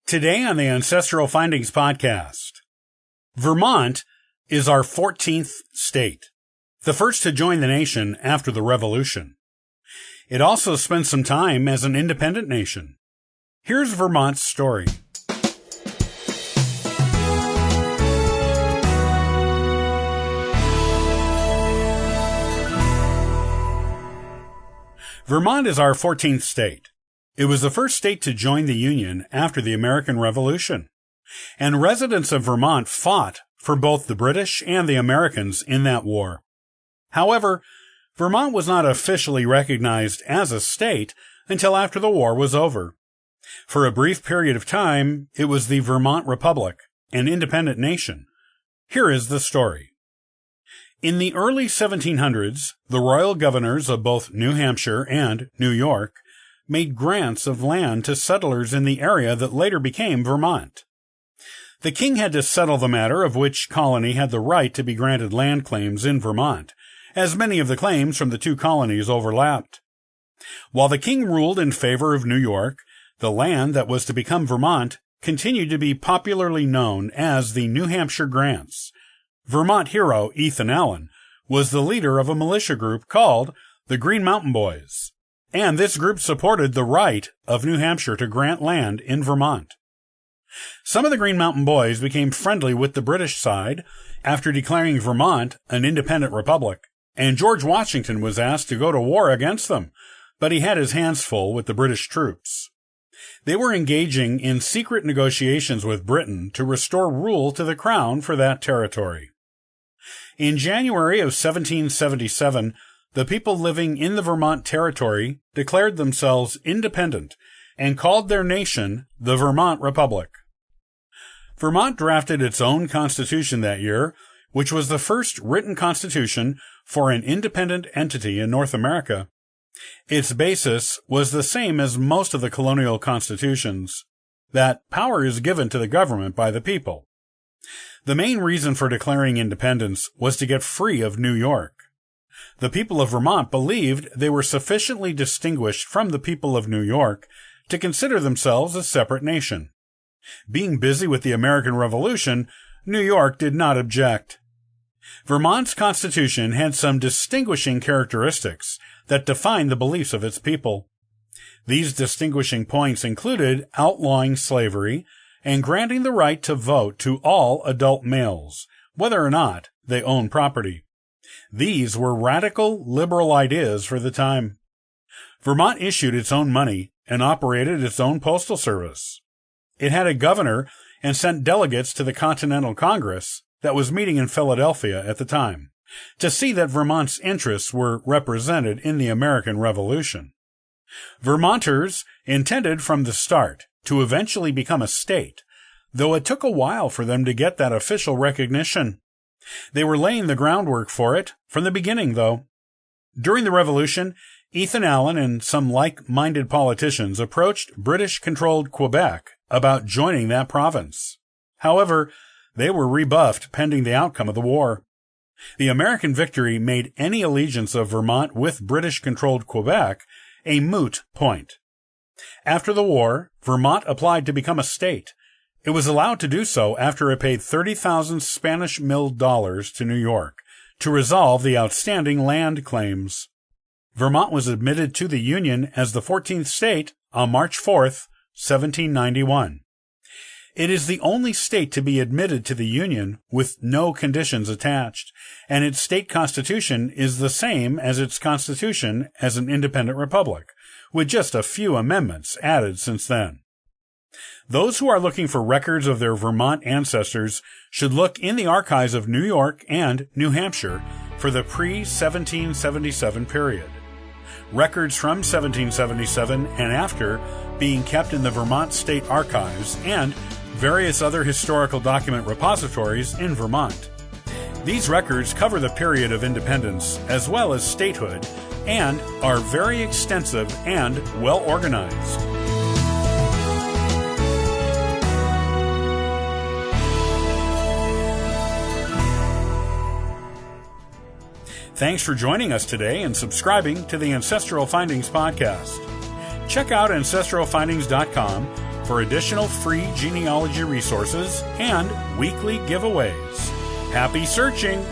Today on the Ancestral Findings podcast, Vermont is our 14th state, the first to join the nation after the Revolution. It also spent some time as an independent nation. Here's Vermont's story. Vermont is our 14th state. It was the first state to join the Union after the American Revolution, and residents of Vermont fought for both the British and the Americans in that war. However, Vermont was not officially recognized as a state until after the war was over. For a brief period of time, it was the Vermont Republic, an independent nation. Here is the story. In the early 1700s, the royal governors of both New Hampshire and New York made grants of land to settlers in the area that later became Vermont. The king had to settle the matter of which colony had the right to be granted land claims in Vermont, as many of the claims from the two colonies overlapped. While the king ruled in favor of New York, the land that was to become Vermont continued to be popularly known as the New Hampshire Grants. Vermont hero Ethan Allen was the leader of a militia group called the Green Mountain Boys, and this group supported the right of New Hampshire to grant land in Vermont. Some of the Green Mountain Boys became friendly with the British side after declaring Vermont an independent republic, and George Washington was asked to go to war against them, but he had his hands full with the British troops. They were engaging in secret negotiations with Britain to restore rule to the crown for that territory. In January of 1777, the people living in the Vermont territory declared themselves independent and called their nation the Vermont Republic. Vermont drafted its own constitution that year, which was the first written constitution for an independent entity in North America. Its basis was the same as most of the colonial constitutions, that power is given to the government by the people. The main reason for declaring independence was to get free of New York. The people of Vermont believed they were sufficiently distinguished from the people of New York to consider themselves a separate nation. Being busy with the American Revolution, New York did not object. Vermont's constitution had some distinguishing characteristics that defined the beliefs of its people. These distinguishing points included outlawing slavery and granting the right to vote to all adult males, whether or not they own property. These were radical liberal ideas for the time. Vermont issued its own money and operated its own postal service. It had a governor and sent delegates to the Continental Congress that was meeting in Philadelphia at the time to see that Vermont's interests were represented in the American Revolution. Vermonters intended from the start to eventually become a state, though it took a while for them to get that official recognition. They were laying the groundwork for it from the beginning, though. During the Revolution, Ethan Allen and some like-minded politicians approached British-controlled Quebec about joining that province. However, they were rebuffed pending the outcome of the war. The American victory made any allegiance of Vermont with British-controlled Quebec a moot point. After the war, Vermont applied to become a state. It was allowed to do so after it paid 30,000 Spanish milled dollars to New York to resolve the outstanding land claims. Vermont was admitted to the Union as the 14th state on March 4th, 1791. It is the only state to be admitted to the Union with no conditions attached, and its state constitution is the same as its constitution as an independent republic, with just a few amendments added since then. Those who are looking for records of their Vermont ancestors should look in the archives of New York and New Hampshire for the pre-1777 period. Records from 1777 and after being kept in the Vermont State Archives and various other historical document repositories in Vermont. These records cover the period of independence as well as statehood and are very extensive and well organized. Thanks for joining us today and subscribing to the Ancestral Findings podcast. Check out ancestralfindings.com for additional free genealogy resources and weekly giveaways. Happy searching!